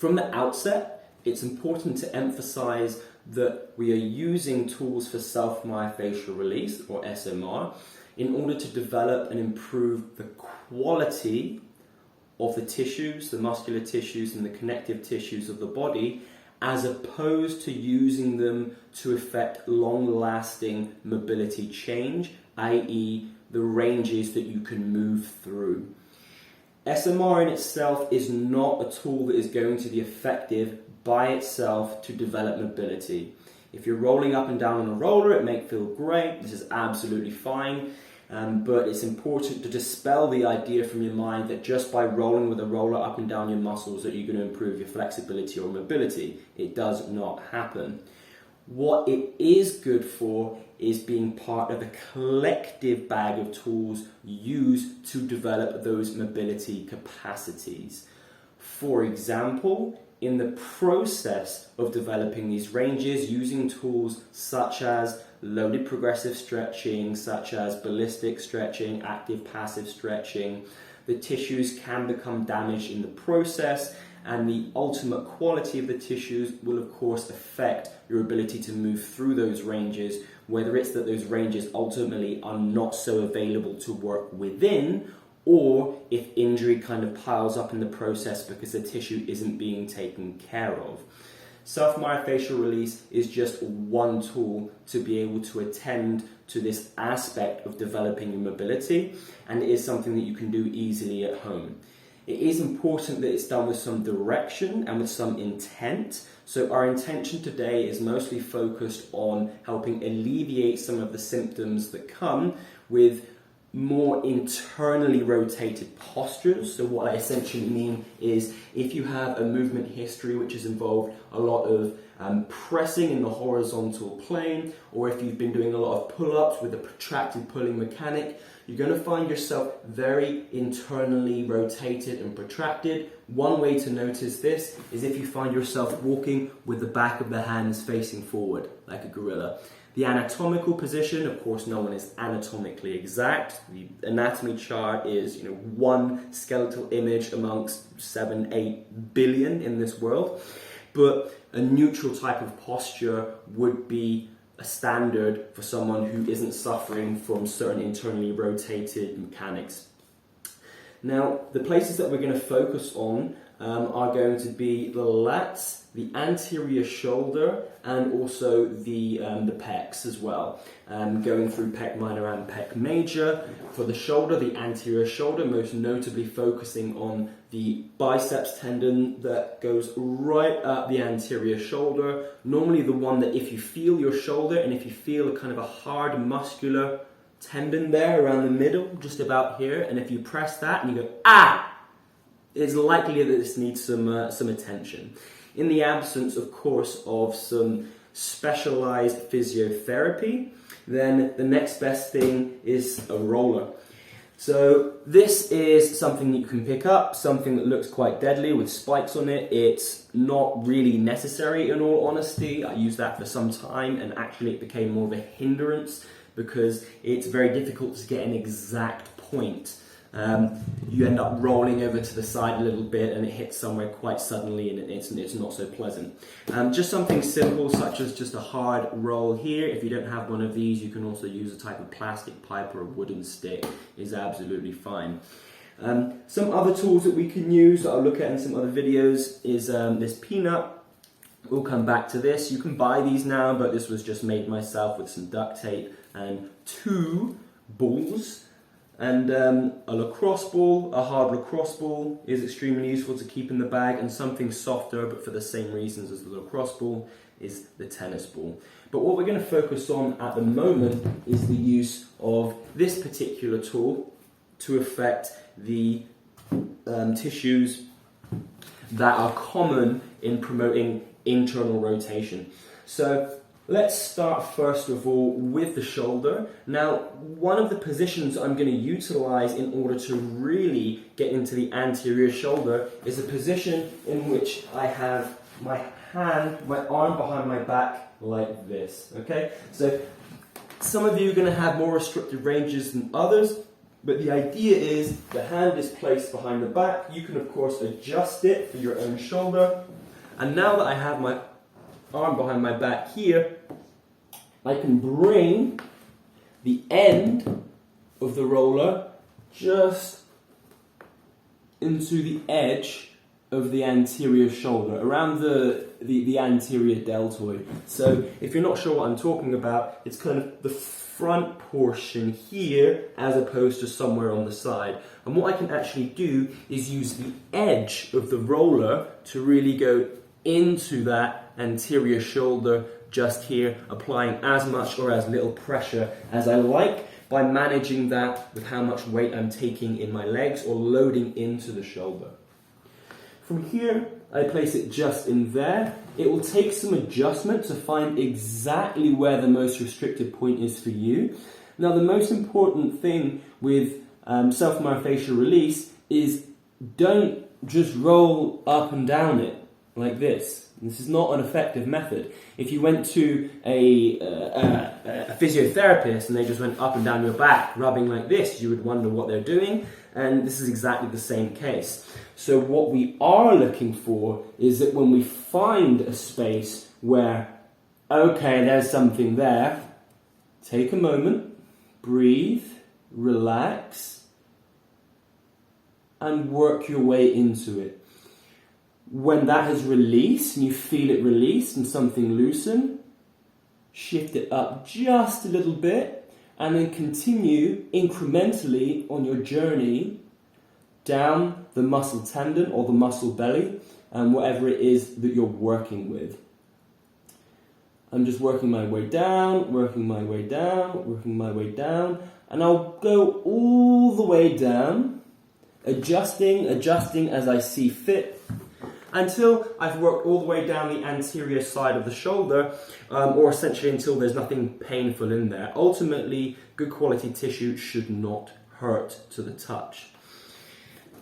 From the outset, it's important to emphasize that we are using tools for self-myofascial release, or SMR, in order to develop and improve the quality of the tissues, the muscular tissues and the connective tissues of the body, as opposed to using them to effect long-lasting mobility change, i.e. the ranges that you can move through. SMR in itself is not a tool that is going to be effective by itself to develop mobility. If you're rolling up and down on a roller, it may feel great, this is absolutely fine, but it's important to dispel the idea from your mind that just by rolling with a roller up and down your muscles that you're going to improve your flexibility or mobility. It does not happen. What it is good for is being part of a collective bag of tools used to develop those mobility capacities. For example, in the process of developing these ranges, using tools such as loaded progressive stretching, such as ballistic stretching, active passive stretching, the tissues can become damaged in the process, and the ultimate quality of the tissues will of course affect your ability to move through those ranges, whether it's that those ranges ultimately are not so available to work within, or if injury kind of piles up in the process because the tissue isn't being taken care of. Self-myofascial release is just one tool to be able to attend to this aspect of developing your mobility, and it is something that you can do easily at home. It is important that it's done with some direction and with some intent. So our intention today is mostly focused on helping alleviate some of the symptoms that come with more internally rotated postures. So what I essentially mean is if you have a movement history which has involved a lot of pressing in the horizontal plane, or if you've been doing a lot of pull-ups with a protracted pulling mechanic, you're going to find yourself very internally rotated and protracted. One way to notice this is if you find yourself walking with the back of the hands facing forward, like a gorilla. The anatomical position, of course, no one is anatomically exact. The anatomy chart is, one skeletal image amongst 7-8 billion in this world. But a neutral type of posture would be a standard for someone who isn't suffering from certain internally rotated mechanics. Now, the places that we're going to focus on are going to be the lats, the anterior shoulder, and also the pecs as well, going through pec minor and pec major. For the shoulder, the anterior shoulder, most notably focusing on the biceps tendon that goes right up the anterior shoulder. Normally the one that if you feel your shoulder and if you feel a kind of a hard muscular tendon there around the middle, just about here, and if you press that and you go, ah! It's likely that this needs some attention. In the absence, of course, of some specialized physiotherapy, then the next best thing is a roller. So this is something that you can pick up, something that looks quite deadly with spikes on it. It's not really necessary, in all honesty. I used that for some time and actually it became more of a hindrance because it's very difficult to get an exact point. You end up rolling over to the side a little bit and it hits somewhere quite suddenly and it's not so pleasant. Just something simple such as just a hard roll here. If you don't have one of these, you can also use a type of plastic pipe or a wooden stick. Is absolutely fine. Some other tools that we can use that I'll look at in some other videos is this peanut. We'll come back to this. You can buy these now, but this was just made myself with some duct tape and 2 balls. And a lacrosse ball, a hard lacrosse ball, is extremely useful to keep in the bag, and something softer, but for the same reasons as the lacrosse ball, is the tennis ball. But what we're going to focus on at the moment is the use of this particular tool to affect the tissues that are common in promoting internal rotation. So let's start first of all with the shoulder. Now, one of the positions I'm going to utilize in order to really get into the anterior shoulder is a position in which I have my arm behind my back like this, okay? So some of you are going to have more restricted ranges than others. But the idea is the hand is placed behind the back. You can of course adjust it for your own shoulder. And now that I have my arm behind my back here, I can bring the end of the roller just into the edge of the anterior shoulder, around the anterior deltoid. So if you're not sure what I'm talking about, it's kind of the front portion here as opposed to somewhere on the side. And what I can actually do is use the edge of the roller to really go into that anterior shoulder just here, applying as much or as little pressure as I like by managing that with how much weight I'm taking in my legs or loading into the shoulder. From here, I place it just in there. It will take some adjustment to find exactly where the most restricted point is for you. Now, the most important thing with self-myofascial release is don't just roll up and down it like this. This is not an effective method. If you went to a physiotherapist and they just went up and down your back, rubbing like this, you would wonder what they're doing, and this is exactly the same case. So what we are looking for is that when we find a space where, okay, there's something there, take a moment, breathe, relax, and work your way into it. When that has released and you feel it release and something loosen, shift it up just a little bit and then continue incrementally on your journey down the muscle tendon or the muscle belly and whatever it is that you're working with. I'm just working my way down, working my way down, working my way down, and I'll go all the way down, adjusting as I see fit, until I've worked all the way down the anterior side of the shoulder, or essentially until there's nothing painful in there. Ultimately, good quality tissue should not hurt to the touch.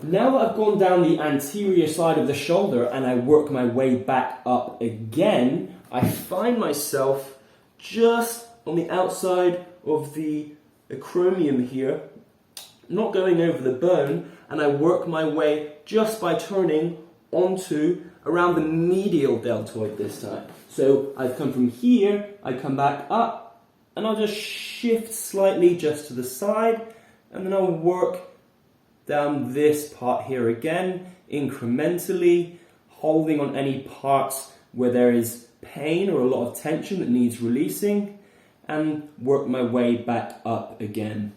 Now that I've gone down the anterior side of the shoulder and I work my way back up again, I find myself just on the outside of the acromion here, not going over the bone, and I work my way just by turning onto around the medial deltoid this time. So I've come from here, I come back up, and I'll just shift slightly just to the side, and then I'll work down this part here again, incrementally, holding on any parts where there is pain or a lot of tension that needs releasing, and work my way back up again.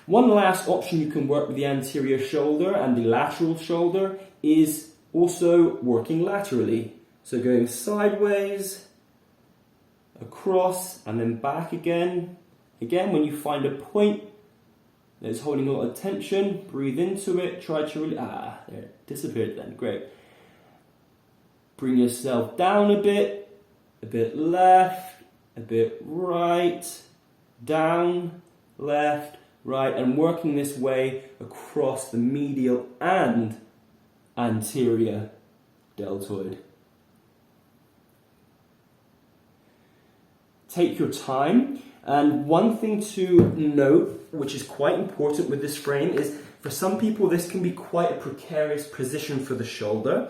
One last option you can work with the anterior shoulder and the lateral shoulder is also working laterally. So going sideways, across, and then back again. Again, when you find a point that's holding a lot of tension, breathe into it, try to really, there, it disappeared then, great. Bring yourself down a bit left, a bit right, down, left, right, and working this way across the medial and anterior deltoid. Take your time, and one thing to note, which is quite important with this frame, is for some people this can be quite a precarious position for the shoulder.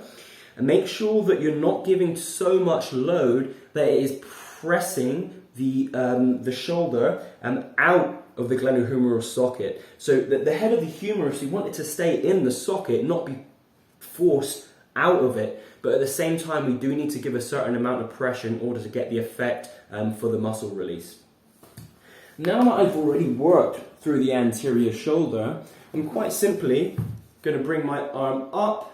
And make sure that you're not giving so much load that it is pressing the shoulder out of the glenohumeral socket. So that the head of the humerus, you want it to stay in the socket, not be forced out of it. But at the same time, we do need to give a certain amount of pressure in order to get the effect for the muscle release. Now that I've already worked through the anterior shoulder, I'm quite simply going to bring my arm up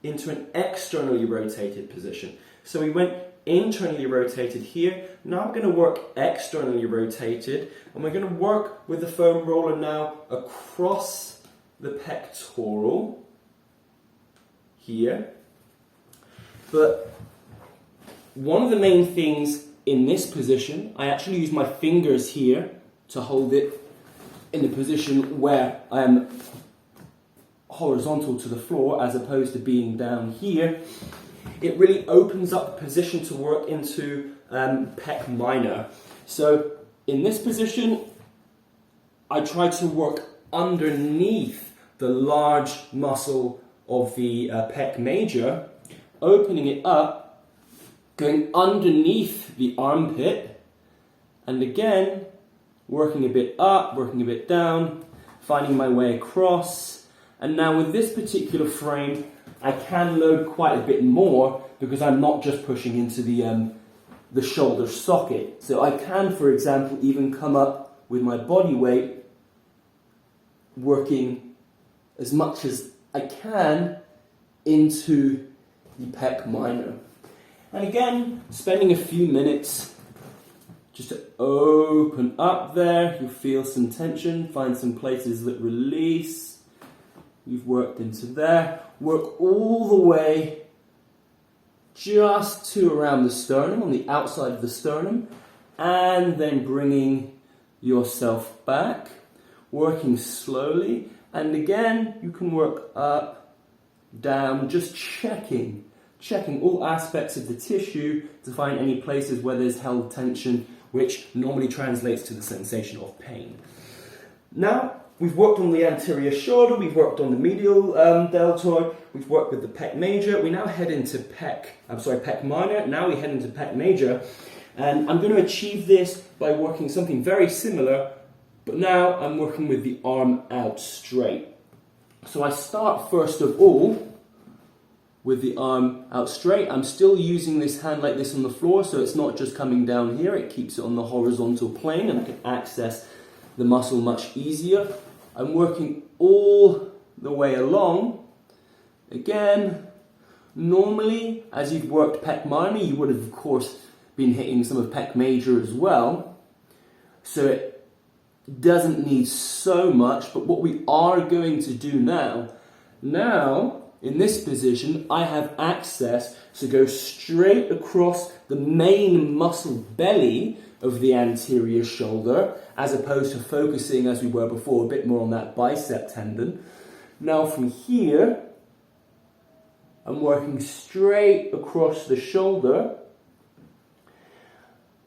into an externally rotated position. So we went internally rotated here. Now I'm going to work externally rotated, and we're going to work with the foam roller now across the pectoral here. But one of the main things in this position, I actually use my fingers here to hold it in the position where I am horizontal to the floor as opposed to being down here. It really opens up the position to work into pec minor. So in this position, I try to work underneath the large muscle of the pec major, opening it up, going underneath the armpit, and again, working a bit up, working a bit down, finding my way across. And now with this particular frame, I can load quite a bit more because I'm not just pushing into the shoulder socket. So I can, for example, even come up with my body weight, working as much as I can into the pec minor. And again, spending a few minutes just to open up there. You'll feel some tension, find some places that release. You've worked into there. Work all the way just to around the sternum, on the outside of the sternum, and then bringing yourself back, working slowly. And again, you can work up, down, just checking all aspects of the tissue to find any places where there's held tension, which normally translates to the sensation of pain. Now, we've worked on the anterior shoulder, we've worked on the medial deltoid, we've worked with the pec major. We now head into pec minor. Now we head into pec major, and I'm going to achieve this by working something very similar, but now I'm working with the arm out straight. So I start first of all with the arm out straight. I'm still using this hand like this on the floor, so it's not just coming down here, it keeps it on the horizontal plane, and I can access the muscle much easier. I'm working all the way along. Again, normally, as you've worked pec minor, you would have, of course, been hitting some of pec major as well. So it doesn't need so much, but what we are going to do now, in this position, I have access to go straight across the main muscle belly of the anterior shoulder, as opposed to focusing, as we were before, a bit more on that bicep tendon. Now from here, I'm working straight across the shoulder,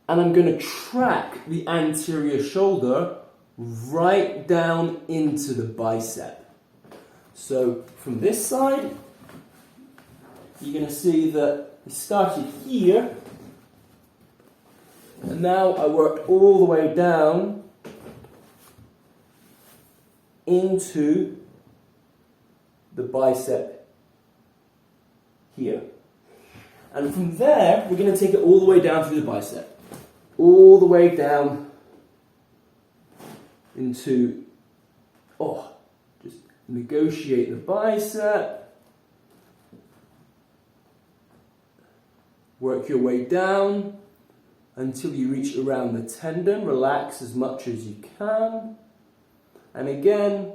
and I'm going to track the anterior shoulder right down into the bicep. So from this side, you're going to see that it started here, and now I worked all the way down into the bicep here. And from there, we're going to take it all the way down through the bicep. All the way down into, just negotiate the bicep. Work your way down until you reach around the tendon. Relax as much as you can. And again,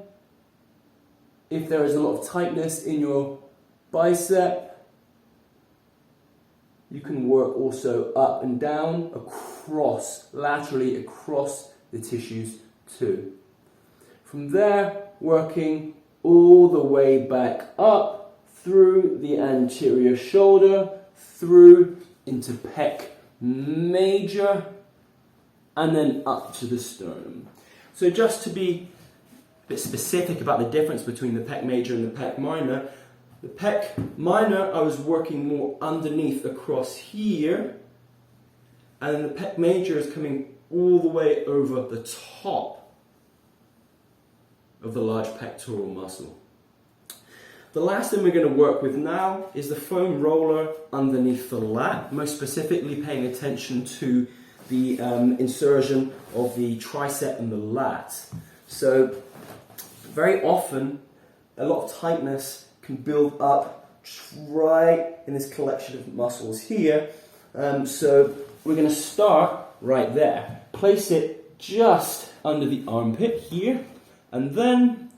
if there is a lot of tightness in your bicep, you can work also up and down, laterally across the tissues too. From there, working all the way back up through the anterior shoulder, through into pec major, and then up to the sternum. So just to be a bit specific about the difference between the pec major and the pec minor, the pec minor I was working more underneath across here, and then the pec major is coming all the way over the top of the large pectoral muscle. The last thing we're going to work with now is the foam roller underneath the lat, most specifically paying attention to the insertion of the tricep and the lat. So very often a lot of tightness can build up right in this collection of muscles here. So we're going to start right there. Place it just under the armpit here, and then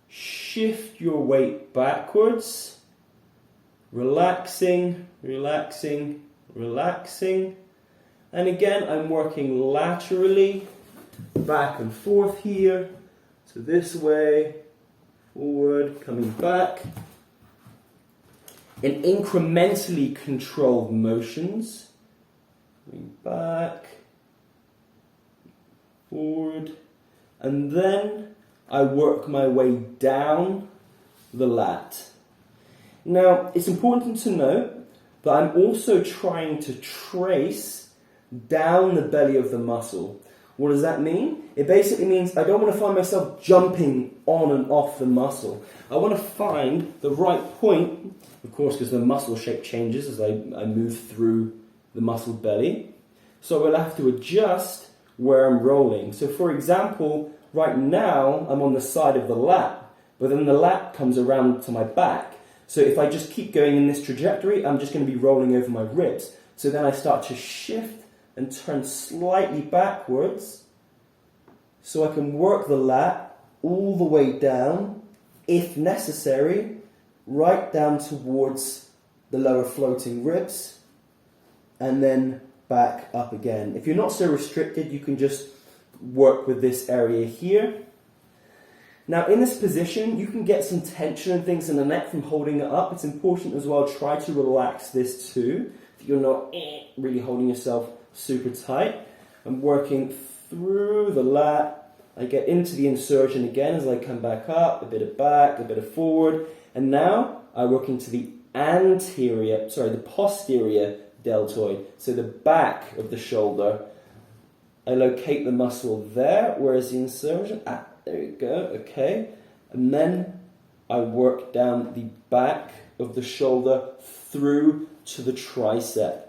shift your weight backwards, relaxing, relaxing, relaxing. And again, I'm working laterally, back and forth here. So this way, forward, coming back. In incrementally controlled motions. Coming back, forward, and then I work my way down the lat. Now, it's important to note that I'm also trying to trace down the belly of the muscle. What does that mean? It basically means I don't want to find myself jumping on and off the muscle. I want to find the right point, of course, because the muscle shape changes as I move through the muscle belly. So I will have to adjust where I'm rolling. So for example, right now I'm on the side of the lat, but then the lat comes around to my back. So if I just keep going in this trajectory, I'm just going to be rolling over my ribs. So then I start to shift and turn slightly backwards so I can work the lat all the way down, if necessary, right down towards the lower floating ribs, and then back up again. If you're not so restricted, you can just work with this area here. Now in this position, you can get some tension and things in the neck from holding it up. It's important as well, try to relax this too, if you're not really holding yourself super tight. I'm working through the lat. I get into the insertion again as I come back up, a bit of back, a bit of forward, and now I work into the posterior deltoid, so the back of the shoulder. I locate the muscle there, where's the insertion? There we go, okay. And then I work down the back of the shoulder through to the tricep.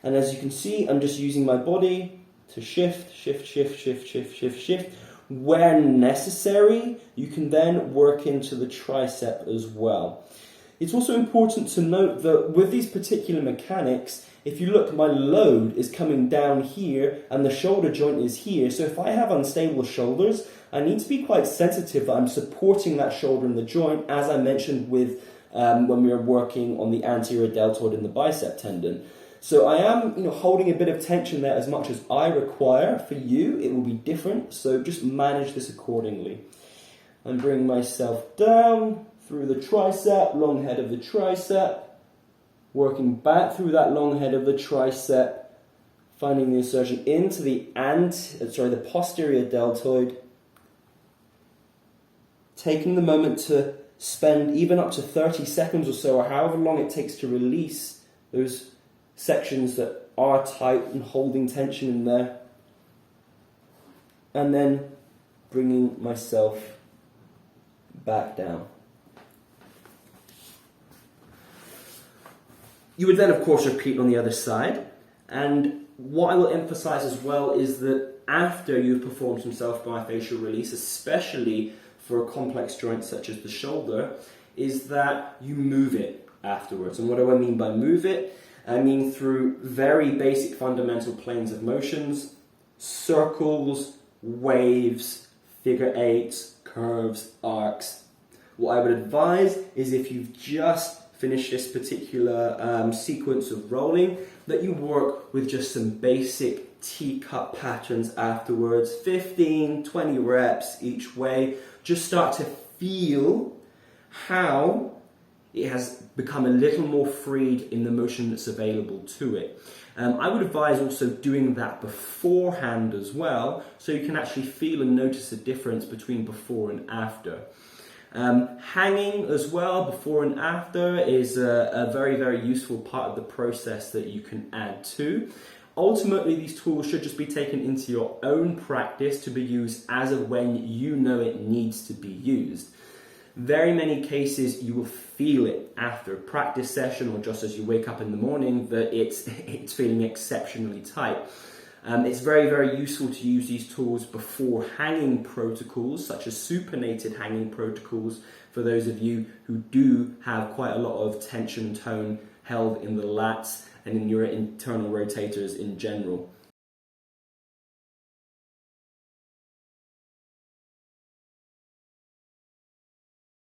And as you can see, I'm just using my body to shift, shift, shift, shift, shift, shift, shift. Where necessary, you can then work into the tricep as well. It's also important to note that with these particular mechanics, if you look, my load is coming down here and the shoulder joint is here. So if I have unstable shoulders, I need to be quite sensitive that I'm supporting that shoulder in the joint, as I mentioned with when we were working on the anterior deltoid and the bicep tendon. So I am, holding a bit of tension there as much as I require. For you, it will be different, so just manage this accordingly. I'm bringing myself down through the tricep, long head of the tricep, working back through that long head of the tricep, finding the insertion into the posterior deltoid, taking the moment to spend even up to 30 seconds or so, or however long it takes to release those sections that are tight and holding tension in there, and then bringing myself back down. You would then, of course, repeat on the other side. And what I will emphasize as well is that after you've performed some self-myofascial release, especially for a complex joint such as the shoulder, is that you move it afterwards. And what do I mean by move it? I mean through very basic fundamental planes of motions, circles, waves, figure eights, curves, arcs. What I would advise is if you've just finish this particular sequence of rolling, that you work with just some basic teacup patterns afterwards, 15, 20 reps each way. Just start to feel how it has become a little more freed in the motion that's available to it. I would advise also doing that beforehand as well, so you can actually feel and notice the difference between before and after. Hanging as well, before and after, is a very, very useful part of the process that you can add to. Ultimately, these tools should just be taken into your own practice to be used as of when you know it needs to be used. Very many cases you will feel it after a practice session or just as you wake up in the morning that it's feeling exceptionally tight. It's very, very useful to use these tools before hanging protocols, such as supinated hanging protocols, for those of you who do have quite a lot of tension tone held in the lats and in your internal rotators in general.